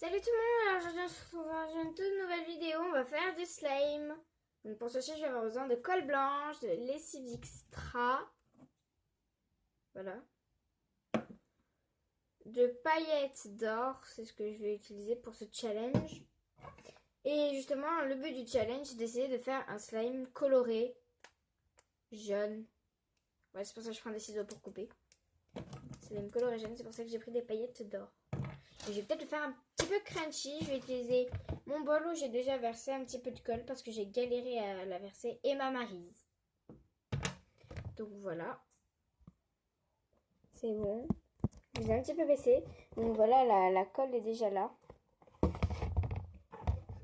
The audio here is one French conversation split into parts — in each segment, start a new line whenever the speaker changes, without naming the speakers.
Salut tout le monde, alors aujourd'hui on se retrouve dans une toute nouvelle vidéo, on va faire du slime. Donc pour ceci je vais avoir besoin de colle blanche, de lessive extra, voilà, de paillettes d'or, c'est ce que je vais utiliser pour ce challenge. Et justement le but du challenge c'est d'essayer de faire un slime coloré, jaune. Ouais, c'est pour ça que je prends des ciseaux pour couper. Slime coloré jaune, c'est pour ça que j'ai pris des paillettes d'or. Et je vais peut-être le faire un petit peu crunchy. Je vais utiliser mon bol où j'ai déjà versé un petit peu de colle parce que j'ai galéré à la verser et ma maryse. Donc voilà. C'est bon. Je l'ai un petit peu baissé. Donc voilà, la colle est déjà là.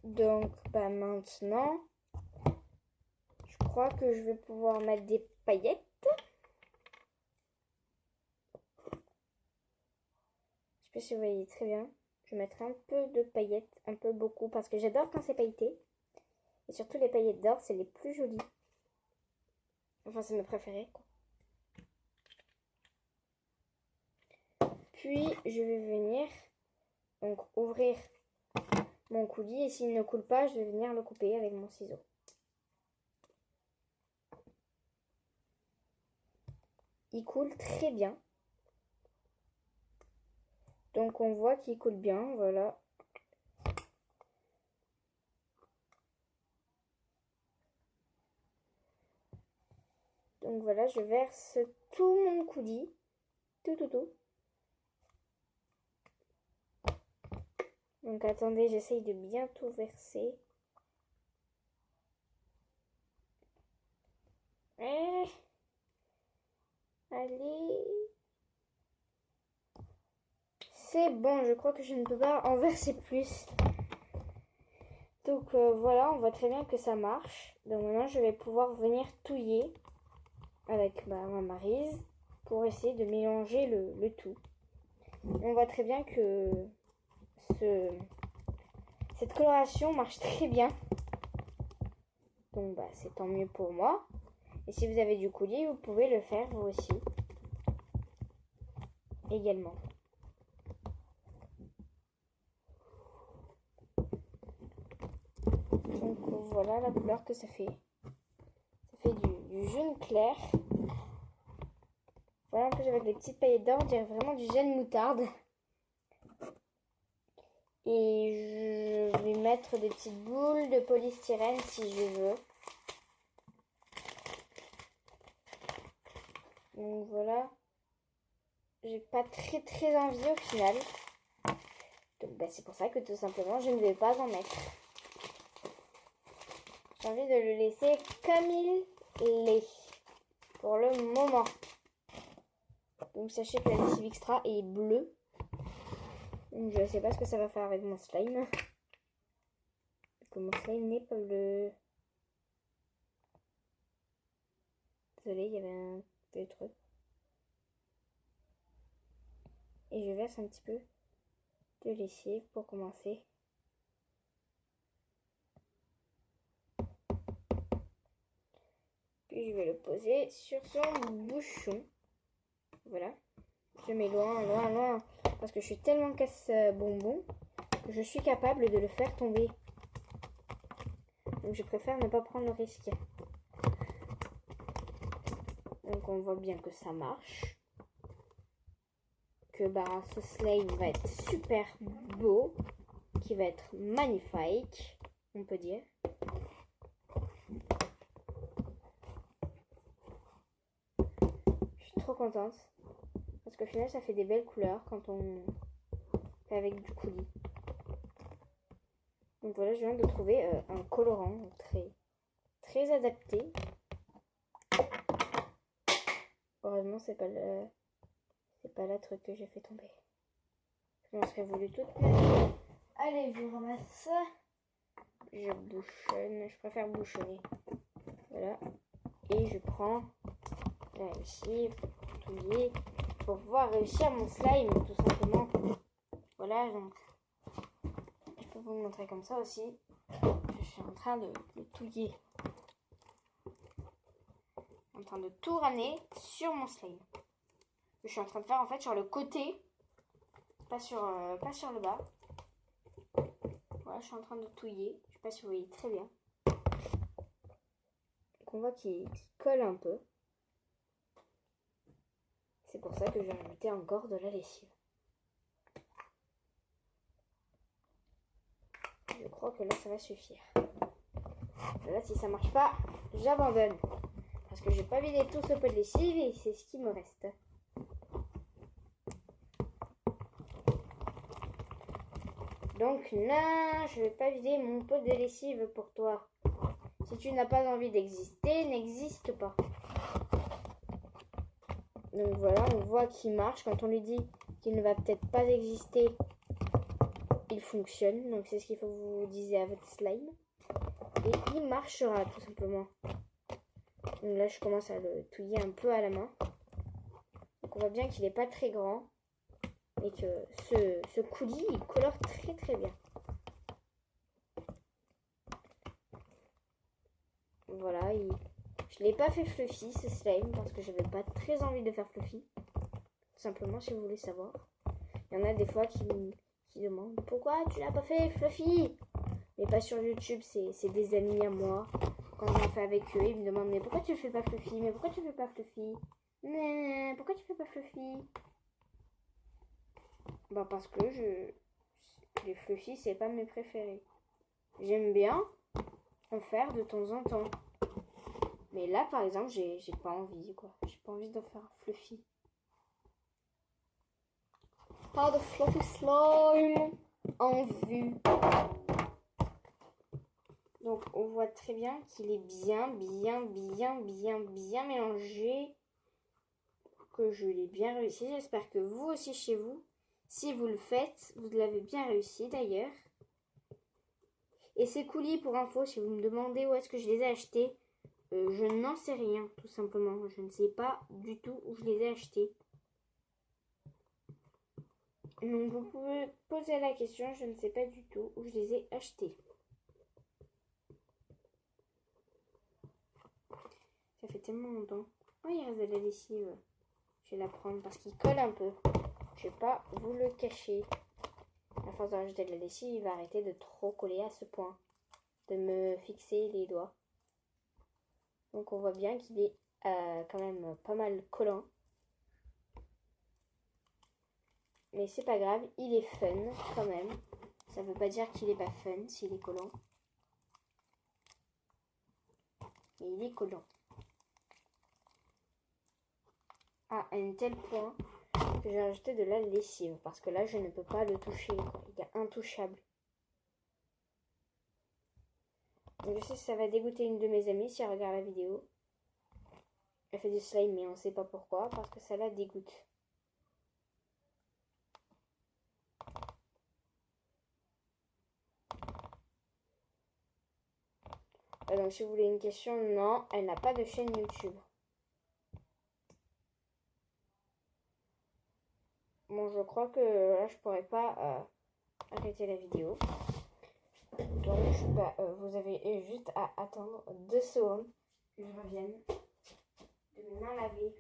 Donc maintenant, je crois que je vais pouvoir mettre des paillettes. Je sais pas si vous voyez très bien. Je mettrai un peu de paillettes, un peu beaucoup, parce que j'adore quand c'est pailleté. Et surtout les paillettes d'or, c'est les plus jolies. Enfin, c'est mes préférés, quoi. Puis, je vais venir donc ouvrir mon coulis et s'il ne coule pas, je vais venir le couper avec mon ciseau. Il coule très bien. Donc, on voit qu'il coule bien, voilà. Donc voilà, je verse tout mon coulis. Tout. Donc attendez, j'essaye de bien tout verser. Allez. C'est bon, je crois que je ne peux pas en verser plus. Donc voilà, on voit très bien que ça marche. Donc maintenant, je vais pouvoir venir touiller avec ma maryse pour essayer de mélanger le tout. On voit très bien que cette coloration marche très bien. Donc c'est tant mieux pour moi. Et si vous avez du coulis, vous pouvez le faire vous aussi. Également. Donc voilà la couleur que ça fait. Ça fait du jaune clair. Voilà un peu avec des petites paillettes d'or, on dirait vraiment du jaune moutarde. Et je vais mettre des petites boules de polystyrène si je veux. Donc voilà. J'ai pas très envie au final. Donc c'est pour ça que tout simplement je ne vais pas en mettre. J'ai envie de le laisser comme il l'est. Pour le moment. Donc sachez que la lessive extra est bleue. Donc je ne sais pas ce que ça va faire avec mon slime. Parce que mon slime n'est pas bleu. Désolée, il y avait un peu de truc. Et je verse un petit peu de lessive pour commencer. Puis je vais le poser sur son bouchon. Voilà. Je mets loin. Parce que je suis tellement casse-bonbon que je suis capable de le faire tomber. Donc je préfère ne pas prendre le risque. Donc on voit bien que ça marche. Que ce slime va être super beau. Qui va être magnifique. On peut dire. Je suis trop contente. Parce qu'au final ça fait des belles couleurs quand on fait avec du coulis. Donc voilà, je viens de trouver un colorant très adapté. Heureusement, c'est pas la truc que j'ai fait tomber. Je m'en serais voulu toute mettre. Allez, je ramasse. Je bouchonne. Je préfère bouchonner. Voilà. Et je prends la lessive pour touiller. Pour pouvoir réussir mon slime, tout simplement. Voilà, donc. Je peux vous le montrer comme ça aussi. Je suis en train de touiller. En train de tout ramener sur mon slime. Je suis en train de faire en fait sur le côté, pas sur le bas. Voilà, je suis en train de touiller. Je sais pas si vous voyez très bien. Donc on voit qu'il colle un peu. C'est pour ça que je vais rajouter encore de la lessive. Je crois que là, ça va suffire. Là, si ça marche pas, j'abandonne. Parce que j'ai pas vidé tout ce pot de lessive et c'est ce qui me reste. Donc, non, je vais pas vider mon pot de lessive pour toi. Si tu n'as pas envie d'exister, n'existe pas. Donc voilà, on voit qu'il marche. Quand on lui dit qu'il ne va peut-être pas exister, il fonctionne. Donc c'est ce qu'il faut que vous disiez à votre slime. Et il marchera tout simplement. Donc là, je commence à le touiller un peu à la main. Donc on voit bien qu'il n'est pas très grand. Et que ce coulis, il colore très très bien. Voilà, je ne l'ai pas fait fluffy ce slime parce que j'avais pas très envie de faire fluffy. Tout simplement, si vous voulez savoir. Il y en a des fois qui demandent pourquoi tu l'as pas fait fluffy. Mais pas sur YouTube, c'est des amis à moi. Quand j'en fais avec eux, ils me demandent mais pourquoi tu le fais pas fluffy? Mais pourquoi tu le fais pas fluffy? Mais pourquoi tu fais pas fluffy? Bah parce que les fluffy, c'est pas mes préférés. J'aime bien en faire de temps en temps. Mais là, par exemple, j'ai pas envie, quoi. J'ai pas envie de faire un fluffy. Pas de fluffy slime en vue. Donc, on voit très bien qu'il est bien mélangé. Que je l'ai bien réussi. J'espère que vous aussi chez vous, si vous le faites, vous l'avez bien réussi d'ailleurs. Et ces coulis, pour info, si vous me demandez où est-ce que je les ai achetés, je n'en sais rien, tout simplement. Je ne sais pas du tout où je les ai achetés. Donc vous pouvez poser la question, je ne sais pas du tout où je les ai achetés. Ça fait tellement longtemps. Oh, il reste de la lessive. Je vais la prendre parce qu'il colle un peu. Je ne vais pas vous le cacher. À force de rajouter de la lessive, il va arrêter de trop coller à ce point. De me fixer les doigts. Donc on voit bien qu'il est quand même pas mal collant. Mais c'est pas grave, il est fun quand même. Ça veut pas dire qu'il est pas fun s'il est collant. Mais il est collant. À un tel point que j'ai rajouté de la lessive. Parce que là, je ne peux pas le toucher, quoi. Il est intouchable. Donc je sais que ça va dégoûter une de mes amies si elle regarde la vidéo. Elle fait du slime, mais on ne sait pas pourquoi. Parce que ça la dégoûte. Donc si vous voulez une question, non, elle n'a pas de chaîne YouTube. Bon, je crois que là, je pourrais pas arrêter la vidéo. Donc, vous avez juste à attendre 2 secondes que je revienne de mes mains lavées.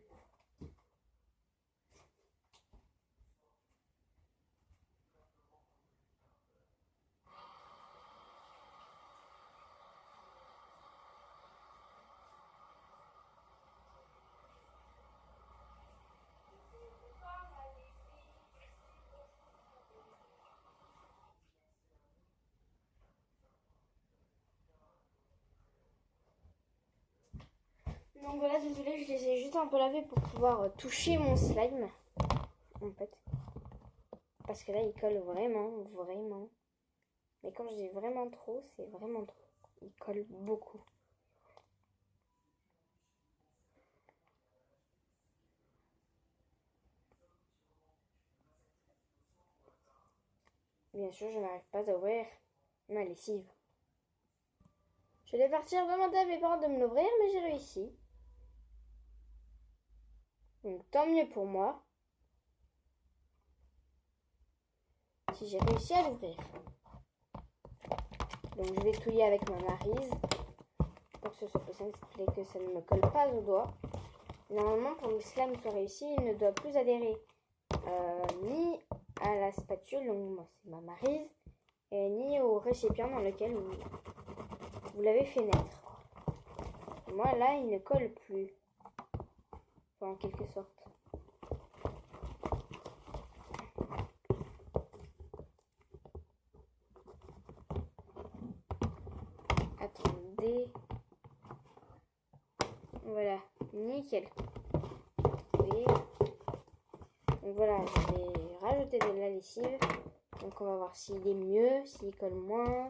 Donc voilà, désolée, je les ai juste un peu lavés pour pouvoir toucher mon slime. En fait. Parce que là, il colle vraiment. Mais quand je dis vraiment trop, c'est vraiment trop. Il colle beaucoup. Bien sûr, je n'arrive pas à ouvrir ma lessive. Je vais partir demander à mes parents de me l'ouvrir, mais j'ai réussi. Donc tant mieux pour moi. Si j'ai réussi à l'ouvrir. Donc je vais touiller avec ma maryse. Pour que ce soit plus simple et que ça ne me colle pas aux doigts. Normalement, pour que le slime soit réussi, il ne doit plus adhérer ni à la spatule. Donc moi, c'est ma maryse. ni au récipient dans lequel vous l'avez fait naître. Moi, là, il ne colle plus. Enfin, en quelque sorte. Attendez. Voilà, nickel. Oui. Donc voilà, je vais rajouter de la lessive. Donc on va voir s'il est mieux, s'il colle moins.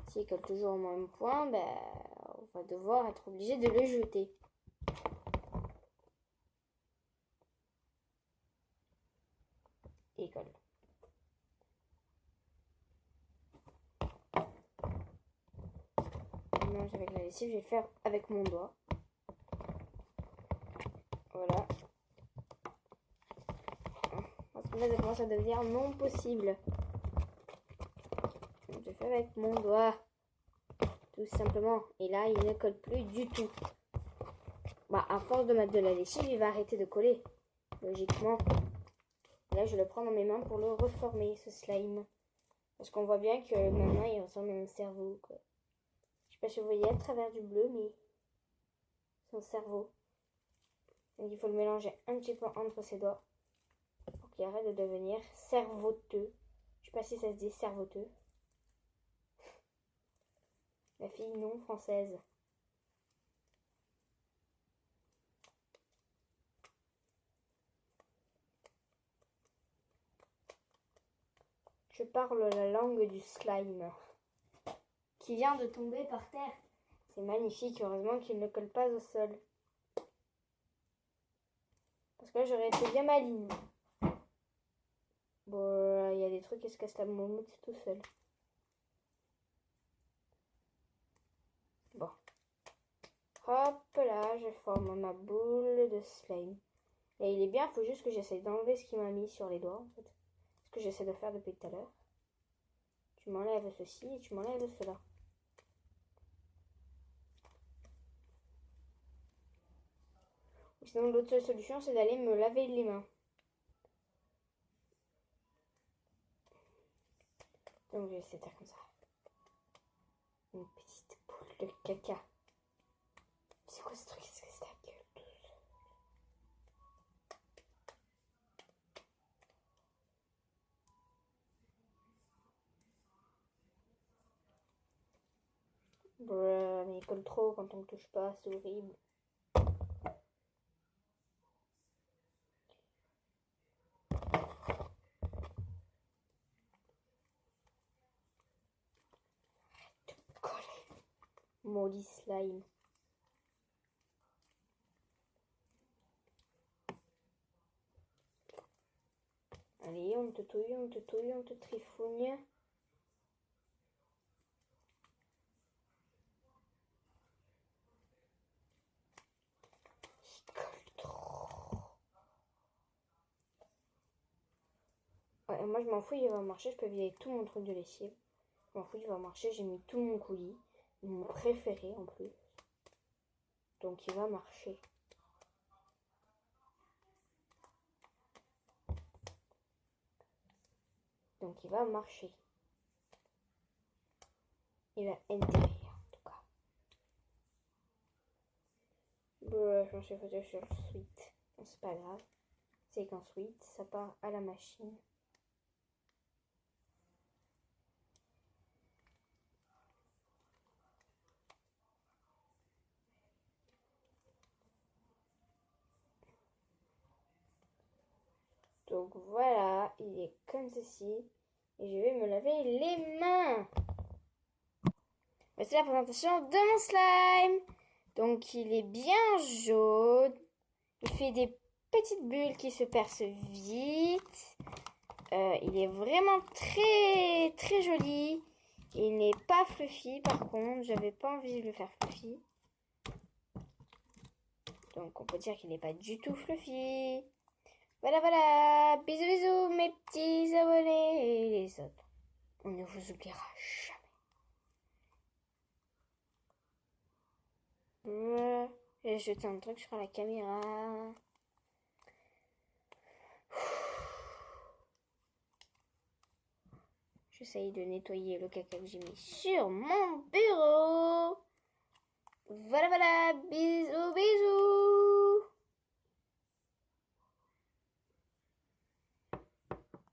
S'il colle toujours au même point, ben, on va devoir être obligé de le jeter. Et il colle. Mélange avec la lessive, je vais faire avec mon doigt. Voilà. Parce que là, ça commence à devenir non possible. Je fais avec mon doigt. Tout simplement. Et là, il ne colle plus du tout. Bah, à force de mettre de la lessive, il va arrêter de coller. Logiquement. Là, je le prends dans mes mains pour le reformer, ce slime. Parce qu'on voit bien que maintenant, il ressemble à un cerveau, quoi. Je sais pas si vous voyez à travers du bleu, mais son cerveau. Donc, il faut le mélanger un petit peu entre ses doigts. Pour qu'il arrête de devenir cervoteux. Je sais pas si ça se dit cervoteux. La fille non française. Je parle la langue du slime. Qui vient de tomber par terre. C'est magnifique, heureusement qu'il ne colle pas au sol. Parce que là, j'aurais été bien maligne. Bon, il y a des trucs qui se cassent la moumoute tout seul. Bon. Hop là, je forme ma boule de slime. Et il est bien, il faut juste que j'essaye d'enlever ce qu'il m'a mis sur les doigts, en fait. Ce que j'essaie de faire depuis tout à l'heure. Tu m'enlèves ceci et tu m'enlèves cela. Sinon, l'autre seule solution, c'est d'aller me laver les mains. Donc, je vais essayer de faire comme ça. Une petite boule de caca. C'est quoi ce truc? Qu'est-ce que c'est ta gueule? Bruh, mais il colle trop quand on ne touche pas, c'est horrible. Maudit slime. Allez, on te touille, on te touille, on te trifougne. Il colle trop. Ouais, moi je m'en fous, il va marcher. Je peux vider tout mon truc de lessive. Je m'en fous, il va marcher. J'ai mis tout mon coulis. Mon préféré en plus. Donc il va marcher. Donc il va marcher. Il va intérieur en tout cas. Bref, je m'en suis foutu sur le sweet. Bon, c'est pas grave. C'est qu'ensuite ça part à la machine. Donc voilà, il est comme ceci. Et je vais me laver les mains. Voici la présentation de mon slime. Donc il est bien jaune. Il fait des petites bulles qui se percent vite. Il est vraiment très très joli. Il n'est pas fluffy par contre. J'avais pas envie de le faire fluffy. Donc on peut dire qu'il n'est pas du tout fluffy. Voilà, voilà. Bisous, bisous, mes petits abonnés et les autres. On ne vous oubliera jamais. J'ai jeté un truc sur la caméra. J'essaye de nettoyer le caca que j'ai mis sur mon bureau. Voilà, voilà. Bisous, bisous.